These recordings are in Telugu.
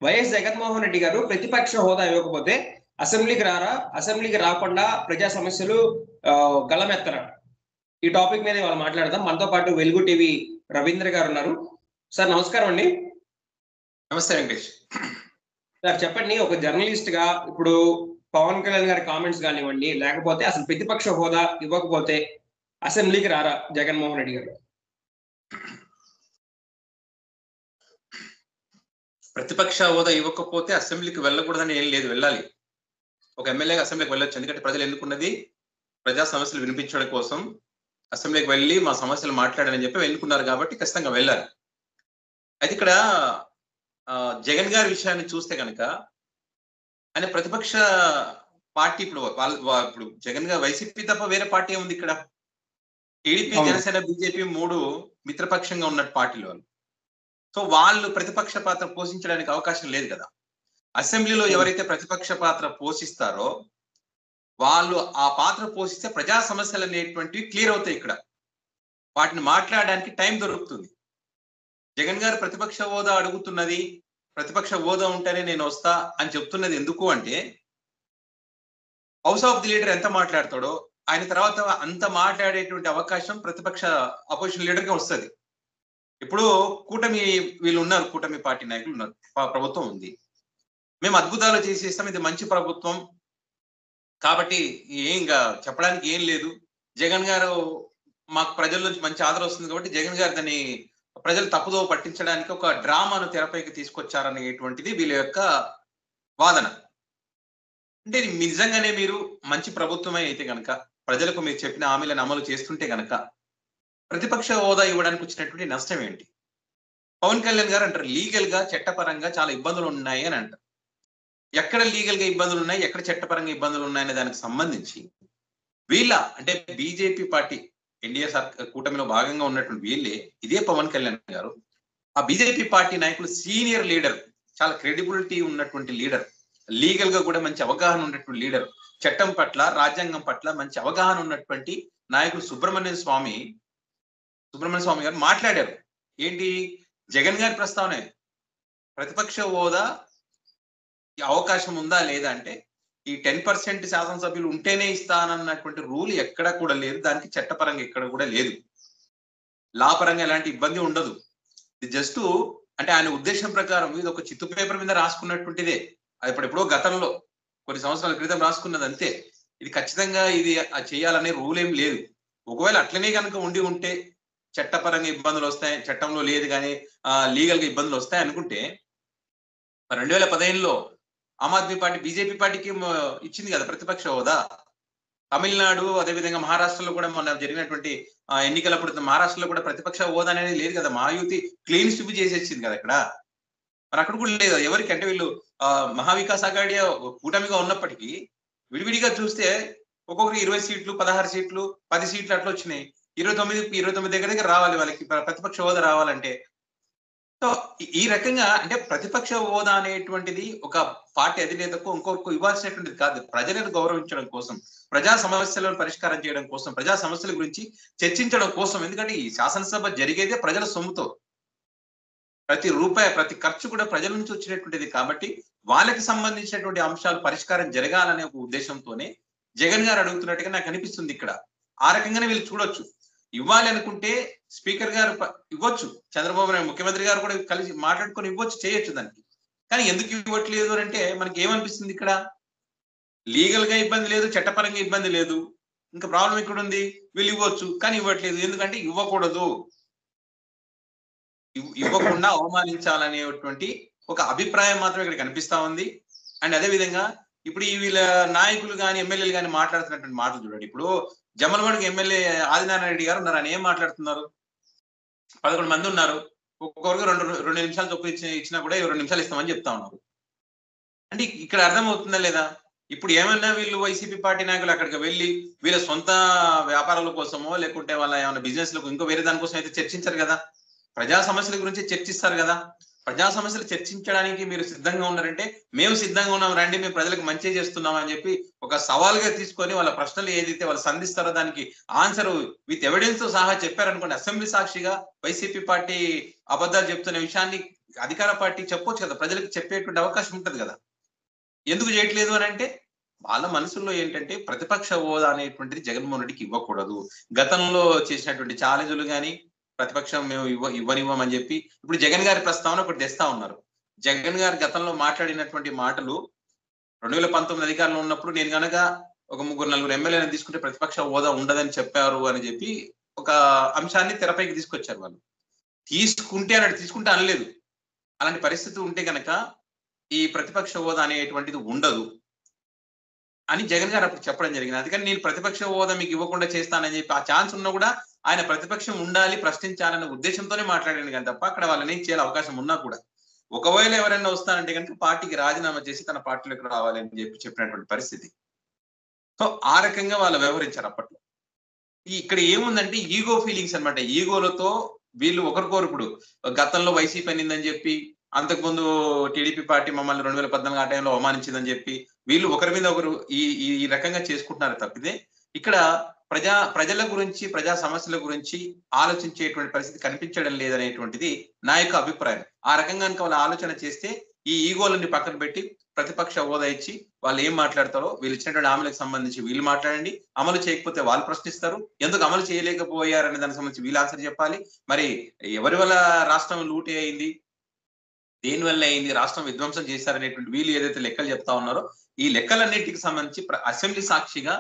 వైఎస్ జగన్మోహన్ రెడ్డి గారు ప్రతిపక్ష హోదా ఇవ్వకపోతే అసెంబ్లీకి రారా, అసెంబ్లీకి రాకుండా ప్రజా సమస్యలు గళమెత్తరా? ఈ టాపిక్ మీద ఇవాళ మాట్లాడదాం. మనతో పాటు వెలుగు టీవీ రవీంద్ర గారు ఉన్నారు. సార్ నమస్కారం అండి. నమస్తే వెంకటేష్. సార్ చెప్పండి, ఒక జర్నలిస్ట్ గా ఇప్పుడు పవన్ కళ్యాణ్ గారి కామెంట్స్ కానివ్వండి, లేకపోతే అసలు ప్రతిపక్ష హోదా ఇవ్వకపోతే అసెంబ్లీకి రారా జగన్మోహన్ రెడ్డి గారు? ప్రతిపక్ష హోదా ఇవ్వకపోతే అసెంబ్లీకి వెళ్ళకూడదని ఏం లేదు, వెళ్ళాలి. ఒక ఎమ్మెల్యేగా అసెంబ్లీకి వెళ్ళొచ్చు. ఎందుకంటే ప్రజలు ఎన్నుకున్నది ప్రజా సమస్యలు వినిపించడం కోసం. అసెంబ్లీకి వెళ్ళి మా సమస్యలు మాట్లాడని చెప్పి ఎన్నుకున్నారు కాబట్టి ఖచ్చితంగా వెళ్ళాలి. అయితే ఇక్కడ జగన్ గారి విషయాన్ని చూస్తే కనుక ఆయన ప్రతిపక్ష పార్టీ ఇప్పుడు జగన్ గారు వైసీపీ తప్ప వేరే పార్టీ ఏముంది ఇక్కడ? టీడీపీ, జనసేన, బీజేపీ 3 మిత్రపక్షంగా ఉన్న పార్టీలు వాళ్ళు. సో వాళ్ళు ప్రతిపక్ష పాత్ర పోషించడానికి అవకాశం లేదు కదా. అసెంబ్లీలో ఎవరైతే ప్రతిపక్ష పాత్ర పోషిస్తారో వాళ్ళు ఆ పాత్ర పోషిస్తే ప్రజా సమస్యలు అనేటువంటివి క్లియర్ అవుతాయి. ఇక్కడ వాటిని మాట్లాడడానికి టైం దొరుకుతుంది. జగన్ గారు ప్రతిపక్ష హోదా అడుగుతున్నది, ప్రతిపక్ష హోదా ఉంటేనే నేను వస్తా అని చెప్తున్నది ఎందుకు అంటే, హౌస్ ఆఫ్ ది లీడర్ ఎంత మాట్లాడతాడో ఆయన తర్వాత అంత మాట్లాడేటువంటి అవకాశం ప్రతిపక్ష అపోజిషన్ లీడర్కి వస్తుంది. ఇప్పుడు కూటమి వీళ్ళు ఉన్నారు, కూటమి పార్టీ నాయకులు ఉన్నారు, ప్రభుత్వం ఉంది, మేము అద్భుతాలు చేసేస్తాం, ఇది మంచి ప్రభుత్వం కాబట్టి ఇంకా చెప్పడానికి ఏం లేదు, జగన్ గారు మాకు ప్రజల నుంచి మంచి ఆదరణ వస్తుంది కాబట్టి జగన్ గారు దాన్ని ప్రజలు తప్పుదో పట్టించడానికి ఒక డ్రామాను తెరపైకి తీసుకొచ్చారనేటువంటిది వీళ్ళ యొక్క వాదన. అంటే నిజంగానే మీరు మంచి ప్రభుత్వమే అయితే కనుక, ప్రజలకు మీరు చెప్పిన హామీలను అమలు చేస్తుంటే కనుక ప్రతిపక్ష హోదా ఇవ్వడానికి వచ్చినటువంటి నష్టం ఏంటి? పవన్ కళ్యాణ్ గారు అంటారు లీగల్ గా చట్టపరంగా చాలా ఇబ్బందులు ఉన్నాయి అని అంటారు. ఎక్కడ లీగల్ గా ఇబ్బందులు ఉన్నాయి, ఎక్కడ చట్టపరంగా ఇబ్బందులు ఉన్నాయనే దానికి సంబంధించి వీళ్ళ అంటే బీజేపీ పార్టీ ఎన్డీఏ కూటమిలో భాగంగా ఉన్నటువంటి వీళ్ళే, ఇదే పవన్ కళ్యాణ్ గారు ఆ బీజేపీ పార్టీ నాయకులు సీనియర్ లీడర్, చాలా క్రెడిబిలిటీ ఉన్నటువంటి లీడర్, లీగల్ గా కూడా మంచి అవగాహన ఉన్నటువంటి లీడర్, చట్టం పట్ల రాజ్యాంగం పట్ల మంచి అవగాహన ఉన్నటువంటి నాయకుడు సుబ్రహ్మణ్య స్వామి గారు మాట్లాడారు. ఏంటి జగన్ గారి ప్రస్తావన, ప్రతిపక్ష హోదా అవకాశం ఉందా లేదా అంటే ఈ 10% శాసనసభ్యులు ఉంటేనే ఇస్తానన్నటువంటి రూల్ ఎక్కడ కూడా లేదు, దానికి చట్టపరంగా ఎక్కడ కూడా లేదు, లా పరంగా ఎలాంటి ఇబ్బంది ఉండదు. ఇది జస్ట్ అంటే ఆయన ఉద్దేశం ప్రకారం ఇది ఒక చిత్తు పేపర్ మీద రాసుకున్నటువంటిదే. అది ఇప్పుడెప్పుడో గతంలో కొన్ని సంవత్సరాల క్రితం రాసుకున్నది అంతే. ఇది ఖచ్చితంగా ఇది చేయాలనే రూల్ ఏం లేదు. ఒకవేళ అట్లనే కనుక ఉంటే చట్టపరంగా ఇబ్బందులు వస్తాయి, చట్టంలో లేదు కానీ లీగల్ గా ఇబ్బందులు వస్తాయి అనుకుంటే 2015లో ఆమ్ ఆద్మీ పార్టీ బీజేపీ పార్టీకి ఇచ్చింది కదా ప్రతిపక్ష హోదా. తమిళనాడు అదేవిధంగా మహారాష్ట్రలో కూడా మొన్న జరిగినటువంటి ఎన్నికలప్పుడు మహారాష్ట్రలో కూడా ప్రతిపక్ష హోదా అనేది లేదు కదా. మహాయుతి క్లీన్ స్వీప్ చేసేసింది కదా అక్కడ. మరి అక్కడ కూడా లేదు ఎవరికి అంటే వీళ్ళు మహావికాస్ అఘాడీ కూటమిగా ఉన్నప్పటికీ విడివిడిగా చూస్తే ఒక్కొక్కరికి 20 సీట్లు, 16 సీట్లు, 10 సీట్లు అట్లా వచ్చినాయి. 29 దగ్గర రావాలి వాళ్ళకి ప్రతిపక్ష హోదా రావాలంటే. సో ఈ రకంగా అంటే ప్రతిపక్ష హోదా అనేటువంటిది ఒక పార్టీ అధినేతకు ఇంకొకరికి ఇవ్వాల్సినటువంటిది కాదు. ప్రజలను గౌరవించడం కోసం, ప్రజా సమస్యలను పరిష్కారం చేయడం కోసం, ప్రజా సమస్యల గురించి చర్చించడం కోసం. ఎందుకంటే ఈ శాసనసభ జరిగేదే ప్రజల సొమ్ముతో, ప్రతి రూపాయి ప్రతి ఖర్చు కూడా ప్రజల నుంచి వచ్చినటువంటిది కాబట్టి వాళ్ళకి సంబంధించినటువంటి అంశాలు పరిష్కారం జరగాలనే ఒక ఉద్దేశంతోనే జగన్ గారు అడుగుతున్నట్టుగా నాకు అనిపిస్తుంది. ఇక్కడ ఆ రకంగానే వీళ్ళు చూడొచ్చు. ఇవ్వాలి అనుకుంటే స్పీకర్ గారు ఇవ్వచ్చు, చంద్రబాబు నాయుడు ముఖ్యమంత్రి గారు కూడా కలిసి మాట్లాడుకొని ఇవ్వచ్చు, చేయొచ్చు దానికి. కానీ ఎందుకు ఇవ్వట్లేదు అంటే మనకి ఏమనిపిస్తుంది, ఇక్కడ లీగల్ గా ఇబ్బంది లేదు, చట్టపరంగా ఇబ్బంది లేదు, ఇంకా ప్రాబ్లం ఇక్కడ ఉంది. వీళ్ళు ఇవ్వచ్చు కానీ ఇవ్వట్లేదు ఎందుకంటే ఇవ్వకూడదు, ఇవ్వకుండా అవమానించాలనేటువంటి ఒక అభిప్రాయం మాత్రం ఇక్కడ కనిపిస్తా ఉంది. అండ్ అదే విధంగా ఇప్పుడు ఈ వీళ్ళ నాయకులు కానీ ఎమ్మెల్యేలు కానీ మాట్లాడుతున్నటువంటి మాటలు చూడండి. ఇప్పుడు జమ్మలమడుగు ఎమ్మెల్యే ఆదినారాయణ రెడ్డి గారు ఉన్నారు, ఆయన ఏం మాట్లాడుతున్నారు? 11 మంది ఉన్నారు, ఒక్కొక్కరికి 2 నిమిషాలు చొప్పున ఇచ్చినా కూడా 2 నిమిషాలు ఇస్తామని చెప్తా ఉన్నారు. అంటే ఇక్కడ అర్థమవుతుందా లేదా? ఇప్పుడు ఏమన్నా వీళ్ళు వైసీపీ పార్టీ నాయకులు అక్కడికి వెళ్ళి వీళ్ళ సొంత వ్యాపారాల కోసమో లేకుంటే వాళ్ళ ఏమైనా బిజినెస్ లకు ఇంకో వేరే దానికోసం అయితే చర్చించారు కదా, ప్రజా సమస్యల గురించి చర్చిస్తారు కదా. ప్రజా సమస్యలు చర్చించడానికి మీరు సిద్ధంగా ఉన్నారంటే మేము సిద్ధంగా ఉన్నాం, రండి, మేము ప్రజలకు మంచి చేస్తున్నాం అని చెప్పి ఒక సవాల్గా తీసుకొని వాళ్ళ ప్రశ్నలు ఏదైతే వాళ్ళు సంధిస్తారో దానికి ఆన్సర్ విత్ ఎవిడెన్స్ తో సహా చెప్పారనుకోండి, అసెంబ్లీ సాక్షిగా వైసీపీ పార్టీ అబద్ధాలు చెప్తున్న విషయాన్ని అధికార పార్టీ చెప్పొచ్చు కదా, ప్రజలకు చెప్పేటువంటి అవకాశం ఉంటది కదా. ఎందుకు చేయట్లేదు అని అంటే వాళ్ళ మనసుల్లో ఏంటంటే ప్రతిపక్ష హోదా అనేటువంటిది జగన్మోహన్ రెడ్డికి ఇవ్వకూడదు. గతంలో చేసినటువంటి ఛాలెంజ్లు కానీ ప్రతిపక్షం మేము ఇవ్వనివ్వమని చెప్పి ఇప్పుడు జగన్ గారి ప్రస్తావన ఒకటి తెస్తా ఉన్నారు. జగన్ గారు గతంలో మాట్లాడినటువంటి మాటలు 2019 అధికారంలో ఉన్నప్పుడు నేను గనక ఒక 3-4 ఎమ్మెల్యేలను తీసుకుంటే ప్రతిపక్ష హోదా ఉండదని చెప్పారు అని చెప్పి ఒక అంశాన్ని తెరపైకి తీసుకొచ్చారు. వాళ్ళు తీసుకుంటే అన్నట్టు తీసుకుంటే అనలేదు. అలాంటి పరిస్థితి ఉంటే కనుక ఈ ప్రతిపక్ష హోదా అనేటువంటిది ఉండదు అని జగన్ గారు అప్పుడు చెప్పడం జరిగింది. అందుకని నేను ప్రతిపక్ష హోదా మీకు ఇవ్వకుండా చేస్తానని చెప్పి ఆ ఛాన్స్ ఉన్నా కూడా ఆయన ప్రతిపక్షం ఉండాలి, ప్రశ్నించాలన్న ఉద్దేశంతోనే మాట్లాడాను కానీ తప్ప అక్కడ వాళ్ళని ఏం చేయాలి అవకాశం ఉన్నా కూడా. ఒకవేళ ఎవరైనా వస్తానంటే కనుక పార్టీకి రాజీనామా చేసి తన పార్టీలోకి రావాలి అని చెప్పి చెప్పినటువంటి పరిస్థితి. సో ఆ రకంగా వాళ్ళు వ్యవహరించారు అప్పట్లో. ఇక్కడ ఏముందంటే ఈగో ఫీలింగ్స్ అనమాట. ఈగోలతో వీళ్ళు ఒకరికొకరు ఇప్పుడు గతంలో వైసీపీ అనిందని చెప్పి, అంతకుముందు టీడీపీ పార్టీ మమ్మల్ని 2014 ఆ టైంలో అవమానించిందని చెప్పి వీళ్ళు ఒకరి మీద ఒకరు ఈ ఈ రకంగా చేసుకుంటున్నారు తప్పితే ఇక్కడ ప్రజల గురించి ప్రజా సమస్యల గురించి ఆలోచించేటువంటి పరిస్థితి కనిపించడం లేదనేటువంటిది నా యొక్క అభిప్రాయం. ఆ రకంగా కనుక వాళ్ళు ఆలోచన చేస్తే ఈ ఈగోలని పక్కన పెట్టి ప్రతిపక్ష హోదా ఇచ్చి వాళ్ళు ఏం మాట్లాడతారో వీళ్ళు ఇచ్చినటువంటి హామీలకు సంబంధించి వీళ్ళు మాట్లాడండి, అమలు చేయకపోతే వాళ్ళు ప్రశ్నిస్తారు, ఎందుకు అమలు చేయలేకపోయారనే దానికి సంబంధించి వీళ్ళు ఆన్సర్ చెప్పాలి. మరి ఎవరి వల్ల రాష్ట్రం లూటీ అయింది, దేని వల్ల అయింది, రాష్ట్రం విధ్వంసం చేశారనేటువంటి వీళ్ళు ఏదైతే లెక్కలు చెప్తా ఉన్నారో ఈ లెక్కలన్నిటికి సంబంధించి అసెంబ్లీ సాక్షిగా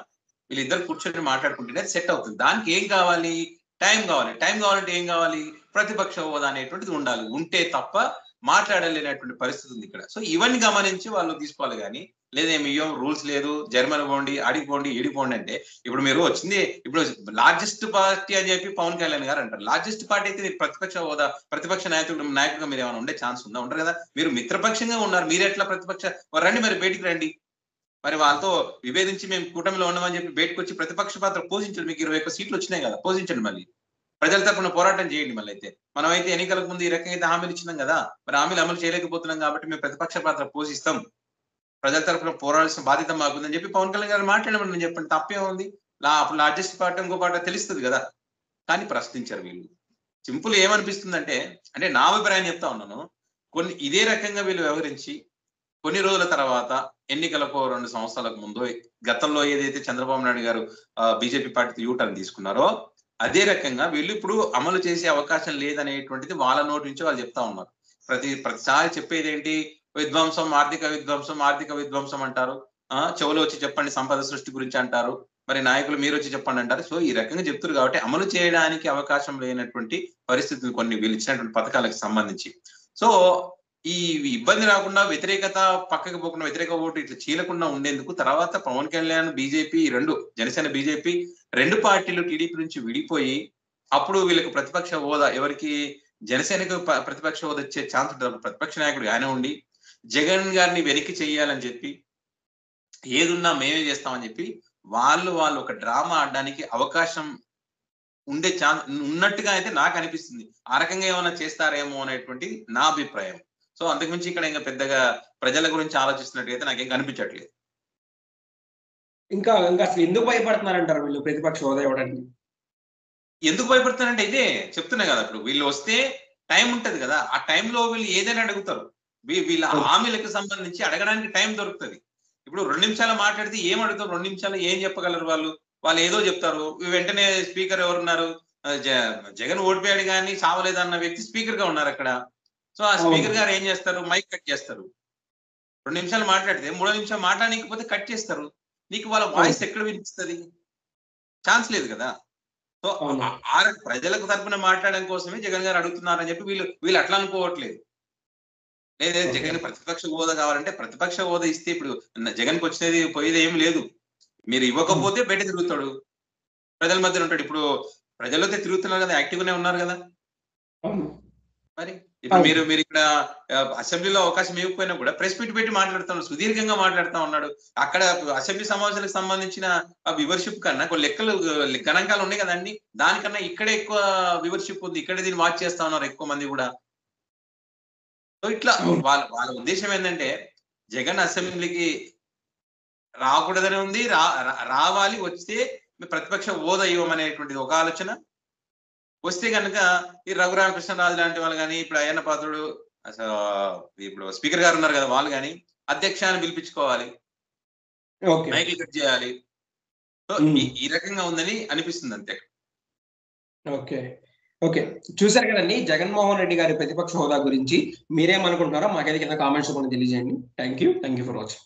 వీళ్ళిద్దరు కూర్చొని మాట్లాడుకుంటేనే సెట్ అవుతుంది. దానికి ఏం కావాలి, టైం కావాలి. టైం కావాలంటే ఏం కావాలి, ప్రతిపక్ష హోదా అనేటువంటిది ఉండాలి. ఉంటే తప్ప మాట్లాడలేనటువంటి పరిస్థితి ఉంది ఇక్కడ. సో ఇవన్నీ గమనించి వాళ్ళు తీసుకోవాలి కానీ లేదేమి రూల్స్ లేదు, జర్మన్ పోండి, అడిగిపోండి, ఇడిపోండి అంటే ఇప్పుడు మీరు వచ్చింది ఇప్పుడు లార్జెస్ట్ పార్టీ అని చెప్పి పవన్ కళ్యాణ్ గారు అంటారు. లార్జెస్ట్ పార్టీ అయితే ప్రతిపక్ష హోదా ప్రతిపక్ష నాయకుడిగా మీరు ఏమైనా ఉండే ఛాన్స్ ఉందా? ఉండరు కదా. మీరు మిత్రపక్షంగా ఉన్నారు, మీరు ఎట్లా ప్రతిపక్ష రండి, మరి బయటికి రండి, మరి వాళ్ళతో విభేదించి మేము కూటమిలో ఉన్నామని చెప్పి బయటకు వచ్చి ప్రతిపక్ష పాత్ర పోషించండి. మీకు 21 సీట్లు వచ్చినాయి కదా, పోషించండి, మళ్ళీ ప్రజల తరఫున పోరాటం చేయండి. మళ్ళీ అయితే మనమైతే ఎన్నికలకు ముందు ఈ రకంగా అయితే హామీలు ఇచ్చినాం కదా, మరి హామీలు అమలు చేయలేకపోతున్నాం కాబట్టి మేము ప్రతిపక్ష పాత్ర పోషిస్తాం, ప్రజల తరఫున పోరాడాల్సిన బాధ్యత మాకుందని చెప్పి పవన్ కళ్యాణ్ గారు మాట్లాడమని నేను చెప్పండి, తప్పే ఉంది. అప్పుడు లార్జెస్ట్ పార్టీ ఇంకో పార్టీ తెలుస్తుంది కదా. కానీ ప్రశ్నించారు వీళ్ళు. సింపుల్ ఏమనిపిస్తుందంటే, అంటే నా అభిప్రాయం చెప్తా ఉన్నాను, ఇదే రకంగా వీళ్ళు వ్యవహరించి కొన్ని రోజుల తర్వాత ఎన్నికలకు 2 సంవత్సరాలకు ముందు గతంలో ఏదైతే చంద్రబాబు నాయుడు గారు బీజేపీ పార్టీ యూటర్న్ తీసుకున్నారో అదే రకంగా వీళ్ళు ఇప్పుడు అమలు చేసే అవకాశం లేదనేటువంటిది వాళ్ళ నోటి నుంచి వాళ్ళు చెప్తా ఉన్నారు. ప్రతిసారి చెప్పేది ఏంటి, విధ్వంసం, ఆర్థిక విధ్వంసం అంటారు. చెవులు వచ్చి చెప్పండి సంపద సృష్టి గురించి అంటారు, మరి నాయకులు మీరు వచ్చి చెప్పండి అంటారు. సో ఈ రకంగా చెప్తారు కాబట్టి అమలు చేయడానికి అవకాశం లేనటువంటి పరిస్థితులు కొన్ని వీళ్ళు ఇచ్చినటువంటి పథకాలకు సంబంధించి. సో ఈ ఇబ్బంది రాకుండా వ్యతిరేకత పక్కకి పోకుండా వ్యతిరేక ఓటు ఇట్లా చీలకుండా ఉండేందుకు తర్వాత పవన్ కళ్యాణ్ బీజేపీ జనసేన బీజేపీ 2 పార్టీలు టీడీపీ నుంచి విడిపోయి అప్పుడు వీళ్ళకి ప్రతిపక్ష హోదా ఎవరికి జనసేనకు ప్రతిపక్ష హోదా వచ్చే ఛాన్స్ ఉంటుంది. ప్రతిపక్ష నాయకుడు ఆయన ఉండి జగన్ గారిని వెనక్కి చెయ్యాలని చెప్పి ఏదున్నా మేమే చేస్తామని చెప్పి వాళ్ళు ఒక డ్రామా ఆడడానికి అవకాశం ఉండే ఛాన్స్ ఉన్నట్టుగా అయితే నాకు అనిపిస్తుంది. ఆ రకంగా ఏమైనా చేస్తారేమో అనేటువంటి నా అభిప్రాయం. సో అంతకుమించి ఇక్కడ ఇంకా పెద్దగా ప్రజల గురించి ఆలోచిస్తున్నట్టయితే నాకేం కనిపించట్లేదు. ఇంకా అసలు ఎందుకు భయపడుతున్నారంటారు వీళ్ళు ప్రతిపక్ష హోదా ఇవ్వడానికి? ఎందుకు భయపడుతున్నారంటే ఇదే చెప్తున్నా కదా, ఇప్పుడు వీళ్ళు వస్తే టైం ఉంటది కదా, ఆ టైంలో వీళ్ళు ఏదైనా అడుగుతారు. వీళ్ళ హామీలకు సంబంధించి అడగడానికి టైం దొరుకుతుంది. ఇప్పుడు 2 నిమిషాలు మాట్లాడితే ఏం అడుగుతారు, 2 నిమిషాలు ఏం చెప్పగలరు వాళ్ళు ఏదో చెప్తారు. వెంటనే స్పీకర్ ఎవరున్నారు, జగన్ ఓడిపోయాడు కానీ చావలేదన్న వ్యక్తి స్పీకర్ గా ఉన్నారు అక్కడ. సో ఆ స్పీకర్ గారు ఏం చేస్తారు, మైక్ కట్ చేస్తారు. 2 నిమిషాలు మాట్లాడితే 3వ నిమిషం మాట్లాడకపోతే కట్ చేస్తారు. నీకు వాళ్ళ వాయిస్ ఎక్కడ వినిపిస్తుంది, ఛాన్స్ లేదు కదా. సో ప్రజలకు తరపున మాట్లాడడం కోసమే జగన్ గారు అడుగుతున్నారని చెప్పి వీళ్ళు అట్లా అనుకోవట్లేదు. లేదా జగన్ ప్రతిపక్ష హోదా కావాలంటే ప్రతిపక్ష హోదా ఇస్తే ఇప్పుడు జగన్కి వచ్చినది పోయేది ఏం లేదు. మీరు ఇవ్వకపోతే బయట తిరుగుతాడు, ప్రజల మధ్యన ఉంటాడు. ఇప్పుడు ప్రజలతో తిరుగుతున్నారు కదా, యాక్టివ్ గానే ఉన్నారు కదా. మరి ఇప్పుడు మీరు ఇక్కడ అసెంబ్లీలో అవకాశం ఇవ్వకపోయినా కూడా ప్రెస్ మీట్ పెట్టి మాట్లాడుతున్నాడు, సుదీర్ఘంగా మాట్లాడుతూ ఉన్నాడు. అక్కడ అసెంబ్లీ సమావేశాలకు సంబంధించిన వ్యూవర్షిప్ కన్నా కొన్ని లెక్కలు గణాంకాలు ఉన్నాయి కదండి, దానికన్నా ఇక్కడే ఎక్కువ వ్యూవర్షిప్ ఉంది. ఇక్కడే దీన్ని వాచ్ చేస్తా ఉన్నారు ఎక్కువ మంది కూడా. సో ఇట్లా వాళ్ళ ఉద్దేశం ఏంటంటే జగన్ అసెంబ్లీకి రాకూడదని ఉంది, రావాలి, వస్తే ప్రతిపక్ష హోదా ఇవ్వమనేటువంటిది ఒక ఆలోచన. వస్తే కనుక ఈ రఘురామకృష్ణరాజు లాంటి వాళ్ళు కానీ, ఇప్పుడు అయ్యన్న పాత్రుడు, అసలు ఇప్పుడు స్పీకర్ గారు ఉన్నారు కదా, వాళ్ళు కానీ అధ్యక్షాన్ని పిలిపించుకోవాలి, మైకులు కట్ చేయాలి. సో ఈ రకంగా ఉందని అనిపిస్తుంది అంతే. ఓకే ఓకే, చూసారు కదండి జగన్మోహన్ రెడ్డి గారి ప్రతిపక్ష హోదా గురించి మీరేమనుకుంటున్నారో మాకైతే కింద కామెంట్స్ కూడా తెలియజేయండి. Thank you for watching.